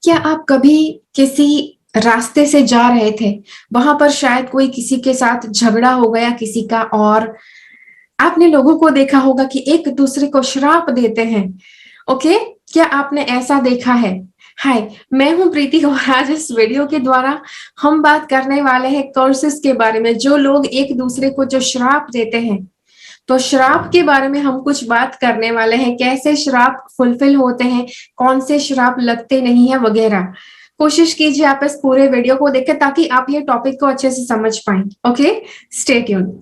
क्या आप कभी किसी रास्ते से जा रहे थे, वहां पर शायद कोई किसी के साथ झगड़ा हो गया किसी का, और आपने लोगों को देखा होगा कि एक दूसरे को श्राप देते हैं। ओके, क्या आपने ऐसा देखा है? हाय, मैं हूं प्रीति और आज इस वीडियो के द्वारा हम बात करने वाले हैं कर्सेस के बारे में। जो लोग एक दूसरे को जो श्राप देते हैं, तो श्राप के बारे में हम कुछ बात करने वाले हैं। कैसे श्राप फुलफिल होते हैं, कौन से श्राप लगते नहीं है वगैरह। कोशिश कीजिए आप इस पूरे वीडियो को देखें ताकि आप ये टॉपिक को अच्छे से समझ पाएं। Okay, stay tune.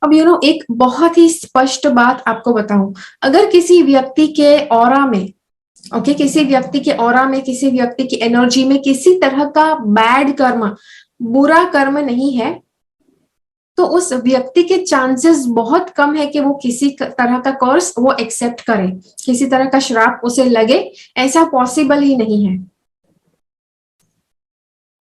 अब एक बहुत ही स्पष्ट बात आपको बताऊं। अगर किसी व्यक्ति के ऑरा में, किसी व्यक्ति के ऑरा में, किसी व्यक्ति की एनर्जी में किसी तरह का बैड कर्म, बुरा कर्म नहीं है, तो उस व्यक्ति के चांसेस बहुत कम है कि वो किसी तरह का कर्स वो एक्सेप्ट करे, किसी तरह का श्राप उसे लगे। ऐसा पॉसिबल ही नहीं है।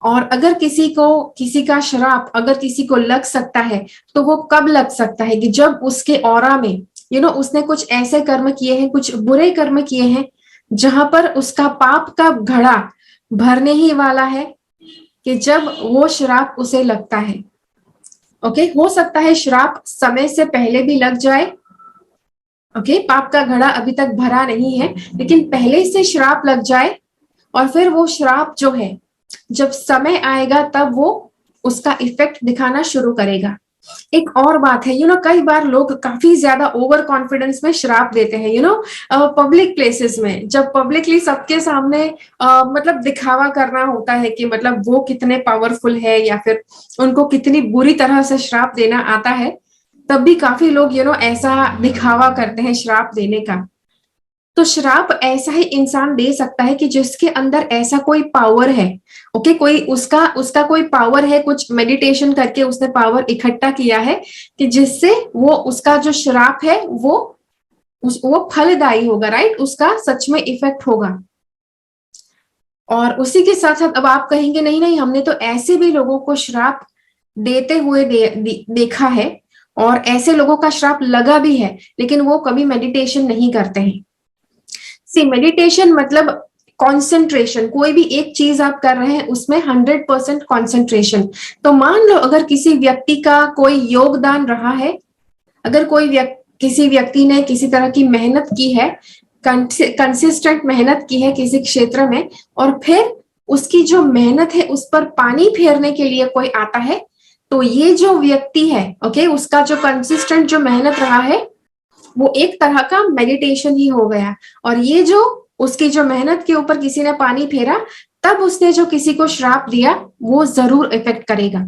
और अगर किसी का श्राप अगर किसी को लग सकता है, तो वो कब लग सकता है कि जब उसके ऑरा में उसने कुछ ऐसे कर्म किए हैं, कुछ बुरे कर्म किए हैं, जहां पर उसका पाप का घड़ा भरने ही वाला है, कि जब वो श्राप उसे लगता है। ओके, हो सकता है श्राप समय से पहले भी लग जाए। ओके, पाप का घड़ा अभी तक भरा नहीं है, लेकिन पहले से श्राप लग जाए, और फिर वो श्राप जो है, जब समय आएगा तब वो उसका इफेक्ट दिखाना शुरू करेगा। एक और बात है, कई बार लोग काफी ज्यादा ओवर कॉन्फिडेंस में श्राप देते हैं, पब्लिक प्लेसेस में, जब पब्लिकली सबके सामने मतलब दिखावा करना होता है कि मतलब वो कितने पावरफुल है, या फिर उनको कितनी बुरी तरह से श्राप देना आता है, तब भी काफी लोग ऐसा दिखावा करते हैं श्राप देने का। तो श्राप ऐसा ही इंसान दे सकता है कि जिसके अंदर ऐसा कोई पावर है। ओके, कोई उसका उसका कोई पावर है, कुछ मेडिटेशन करके उसने पावर इकट्ठा किया है, कि जिससे वो उसका जो श्राप है वो फलदायी होगा, राइट, उसका सच में इफेक्ट होगा। और उसी के साथ साथ अब आप कहेंगे नहीं नहीं, हमने तो ऐसे भी लोगों को श्राप देते हुए देखा है, और ऐसे लोगों का श्राप लगा भी है, लेकिन वो कभी मेडिटेशन नहीं करते हैं। सी, मेडिटेशन मतलब कॉन्सेंट्रेशन। कोई भी एक चीज आप कर रहे हैं उसमें 100% कॉन्सेंट्रेशन। तो मान लो अगर किसी व्यक्ति का कोई योगदान रहा है, अगर किसी व्यक्ति ने किसी तरह की मेहनत की है, कंसिस्टेंट मेहनत की है किसी क्षेत्र में, और फिर उसकी जो मेहनत है उस पर पानी फेरने के लिए कोई आता है, तो ये जो व्यक्ति है, उसका जो कंसिस्टेंट जो मेहनत रहा है, वो एक तरह का मेडिटेशन ही हो गया। और ये जो उसकी जो मेहनत के ऊपर किसी ने पानी फेरा, तब उसने जो किसी को श्राप दिया, वो जरूर इफेक्ट करेगा।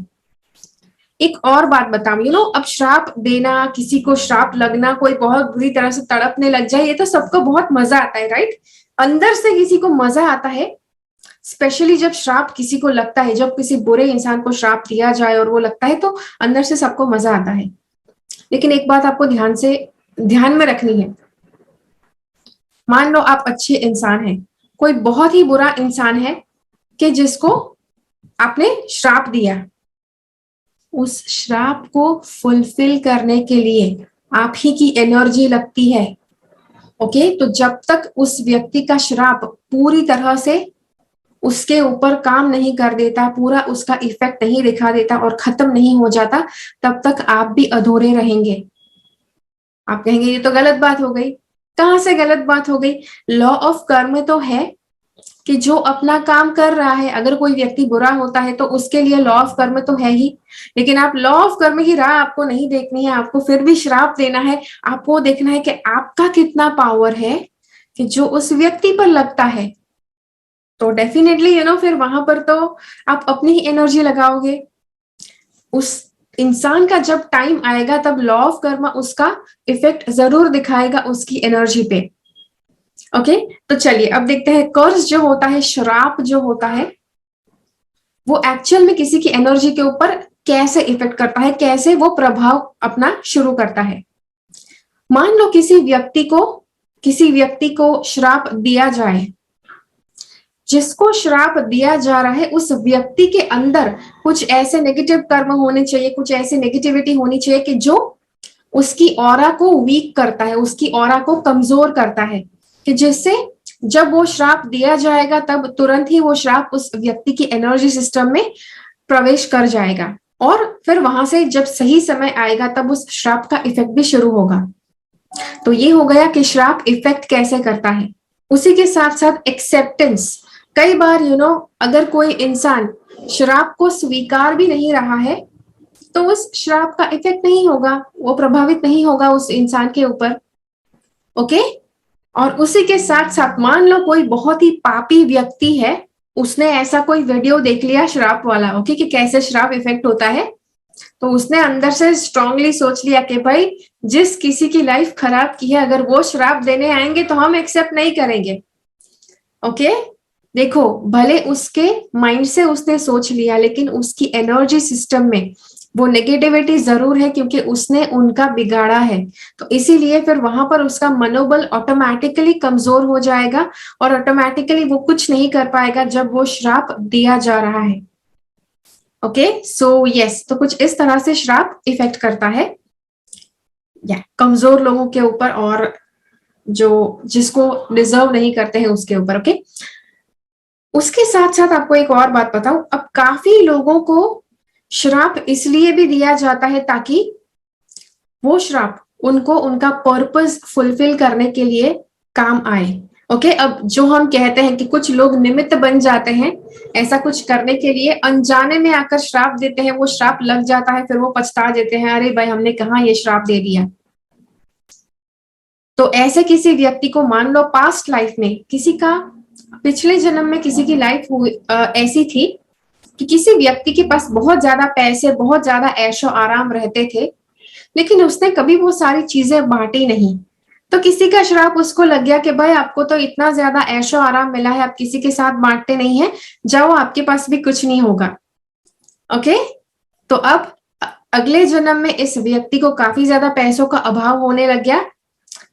एक और बात बताऊं, अब श्राप देना, किसी को श्राप लगना, कोई बहुत बुरी तरह से तड़पने लग जाए, ये तो सबको बहुत मजा आता है, राइट। अंदर से किसी को मजा आता है, स्पेशली जब श्राप किसी को लगता है, जब किसी बुरे इंसान को श्राप दिया जाए और वो लगता है, तो अंदर से सबको मजा आता है। लेकिन एक बात आपको ध्यान में रखनी है। मान लो आप अच्छे इंसान हैं, कोई बहुत ही बुरा इंसान है कि जिसको आपने श्राप दिया, उस श्राप को फुलफिल करने के लिए आप ही की एनर्जी लगती है। ओके, तो जब तक उस व्यक्ति का श्राप पूरी तरह से उसके ऊपर काम नहीं कर देता, पूरा उसका इफेक्ट नहीं दिखा देता और खत्म नहीं हो जाता, तब तक आप भी अधूरे रहेंगे। आप कहेंगे ये तो गलत बात हो गई। कहां से गलत बात हो गई? लॉ ऑफ कर्म तो है कि जो अपना काम कर रहा है, अगर कोई व्यक्ति बुरा होता है तो उसके लिए लॉ ऑफ कर्म तो है ही, लेकिन आप लॉ ऑफ कर्म की राह आपको नहीं देखनी है, आपको फिर भी श्राप देना है। आपको देखना है कि आपका कितना पावर है कि जो उस व्यक्ति पर लगता है। तो डेफिनेटली फिर वहां पर तो आप अपनी ही एनर्जी लगाओगे। उस इंसान का जब टाइम आएगा, तब लॉ ऑफ कर्म उसका इफेक्ट जरूर दिखाएगा उसकी एनर्जी पे। ओके, तो चलिए अब देखते हैं कर्ज जो होता है, श्राप जो होता है, वो एक्चुअल में किसी की एनर्जी के ऊपर कैसे इफेक्ट करता है, कैसे वो प्रभाव अपना शुरू करता है। मान लो किसी व्यक्ति को श्राप दिया जाए, जिसको श्राप दिया जा रहा है उस व्यक्ति के अंदर कुछ ऐसे नेगेटिव कर्म होने चाहिए, कुछ ऐसी नेगेटिविटी होनी चाहिए कि जो उसकी ऑरा को वीक करता है, उसकी ऑरा को कमजोर करता है, कि जिससे जब वो श्राप दिया जाएगा तब तुरंत ही वो श्राप उस व्यक्ति की एनर्जी सिस्टम में प्रवेश कर जाएगा और फिर वहां से जब सही समय आएगा तब उस श्राप का इफेक्ट भी शुरू होगा। तो ये हो गया कि श्राप इफेक्ट कैसे करता है। उसी के साथ साथ एक्सेप्टेंस। कई बार अगर कोई इंसान श्राप को स्वीकार भी नहीं रहा है तो उस श्राप का इफेक्ट नहीं होगा, वो प्रभावित नहीं होगा उस इंसान के ऊपर। ओके। और उसी के साथ साथ मान लो कोई बहुत ही पापी व्यक्ति है, उसने ऐसा कोई वीडियो देख लिया श्राप वाला, ओके, कि कैसे श्राप इफेक्ट होता है, तो उसने अंदर से स्ट्रांगली सोच लिया कि भाई जिस किसी की लाइफ खराब की है अगर वो श्राप देने आएंगे तो हम एक्सेप्ट नहीं करेंगे। ओके। देखो, भले उसके माइंड से उसने सोच लिया लेकिन उसकी एनर्जी सिस्टम में वो नेगेटिविटी जरूर है क्योंकि उसने उनका बिगाड़ा है। तो इसीलिए फिर वहां पर उसका मनोबल ऑटोमेटिकली कमजोर हो जाएगा और ऑटोमेटिकली वो कुछ नहीं कर पाएगा जब वो श्राप दिया जा रहा है। ओके, सो यस, तो कुछ इस तरह से श्राप इफेक्ट करता है कमजोर लोगों के ऊपर और जो जिसको डिजर्व नहीं करते हैं उसके ऊपर। ओके। उसके साथ साथ आपको एक और बात बताऊं, अब काफी लोगों को श्राप इसलिए भी दिया जाता है ताकि वो श्राप उनको उनका पर्पस फुलफिल करने के लिए काम आए। ओके। अब जो हम कहते हैं कि कुछ लोग निमित्त बन जाते हैं ऐसा कुछ करने के लिए, अनजाने में आकर श्राप देते हैं, वो श्राप लग जाता है, फिर वो पछता देते हैं, अरे भाई हमने कहाँ ये श्राप दे दिया। तो ऐसे किसी व्यक्ति को मान लो पास्ट लाइफ में किसी का, पिछले जन्म में किसी की लाइफ ऐसी थी कि किसी व्यक्ति के पास बहुत ज्यादा पैसे, बहुत ज्यादा ऐशो आराम रहते थे, लेकिन उसने कभी वो सारी चीजें बांटी नहीं। तो किसी का श्राप उसको लग गया कि भाई आपको तो इतना ज्यादा ऐशो आराम मिला है, आप किसी के साथ बांटते नहीं है, जाओ आपके पास भी कुछ नहीं होगा। ओके। तो अब अगले जन्म में इस व्यक्ति को काफी ज्यादा पैसों का अभाव होने लग गया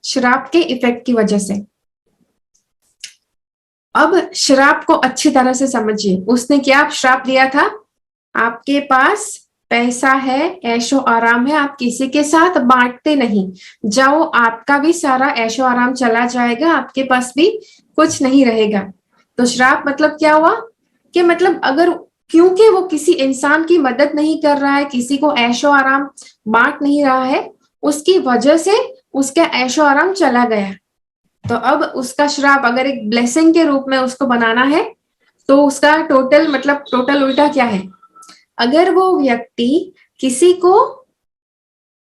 श्राप के इफेक्ट की वजह से। अब श्राप को अच्छी तरह से समझिए, उसने क्या श्राप दिया था, आपके पास पैसा है, ऐशो आराम है, आप किसी के साथ बांटते नहीं, जाओ आपका भी सारा ऐशो आराम चला जाएगा, आपके पास भी कुछ नहीं रहेगा। तो श्राप मतलब क्या हुआ कि मतलब अगर क्योंकि वो किसी इंसान की मदद नहीं कर रहा है, किसी को ऐशो आराम बांट नहीं रहा है, उसकी वजह से उसका ऐशो आराम चला गया। तो अब उसका श्राप अगर एक ब्लेसिंग के रूप में उसको बनाना है तो उसका टोटल उल्टा क्या है, अगर वो व्यक्ति किसी को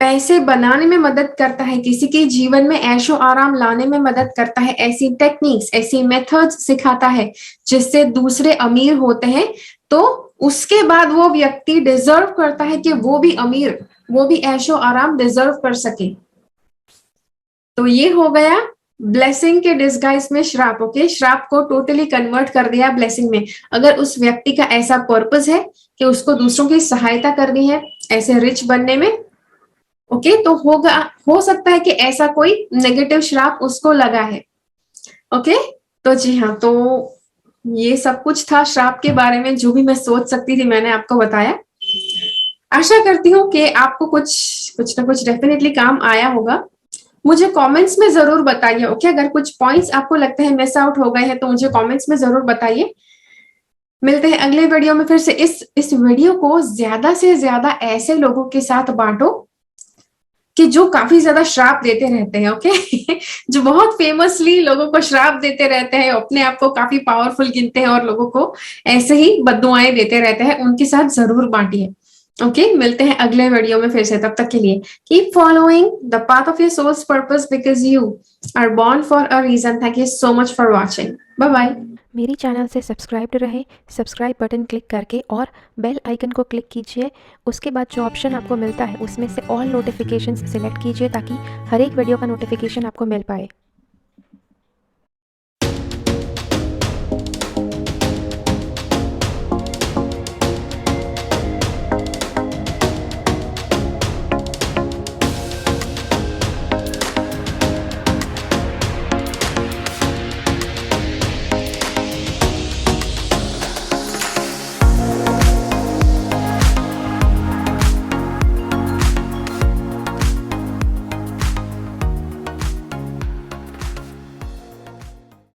पैसे बनाने में मदद करता है, किसी के जीवन में ऐशो आराम लाने में मदद करता है, ऐसी टेक्निक्स, ऐसी मेथड्स सिखाता है जिससे दूसरे अमीर होते हैं, तो उसके बाद वो व्यक्ति डिजर्व करता है कि वो भी अमीर, वो भी ऐशो आराम डिजर्व कर सके। तो ये हो गया ब्लेसिंग के डिस्गाइज में श्राप। ओके। श्राप को टोटली कन्वर्ट कर दिया ब्लेसिंग में। अगर उस व्यक्ति का ऐसा पर्पस है कि उसको दूसरों की सहायता करनी है ऐसे रिच बनने में, ओके, तो हो सकता है कि ऐसा कोई नेगेटिव श्राप उसको लगा है। ओके। तो जी हाँ, तो ये सब कुछ था श्राप के बारे में, जो भी मैं सोच सकती थी मैंने आपको बताया। आशा करती हूँ कि आपको कुछ ना कुछ डेफिनेटली काम आया होगा। मुझे कमेंट्स में जरूर बताइए। ओके। अगर कुछ पॉइंट्स आपको लगते हैं मिस आउट हो गए हैं तो मुझे कमेंट्स में जरूर बताइए। मिलते हैं अगले वीडियो में फिर से। इस वीडियो को ज्यादा से ज्यादा ऐसे लोगों के साथ बांटो कि जो काफी ज्यादा श्राप देते रहते हैं। ओके। जो बहुत फेमसली लोगों को श्राप देते रहते हैं, अपने आप को काफी पावरफुल गिनते हैं और लोगों को ऐसे ही बद्दुआएं देते रहते हैं, उनके साथ जरूर बांटिए। ओके। मिलते हैं अगले वीडियो में फिर से। तब तक के लिए keep following the path of your soul's purpose because you are born for a reason. Thank you so much for watching. Bye bye. मेरी चैनल से सब्सक्राइब्ड रहे, सब्सक्राइब बटन क्लिक करके और बेल आइकन को क्लिक कीजिए। उसके बाद जो ऑप्शन आपको मिलता है उसमें से ऑल नोटिफिकेशंस सिलेक्ट कीजिए ताकि हर एक वीडियो का नोटिफिकेशन आपको मिल पाए।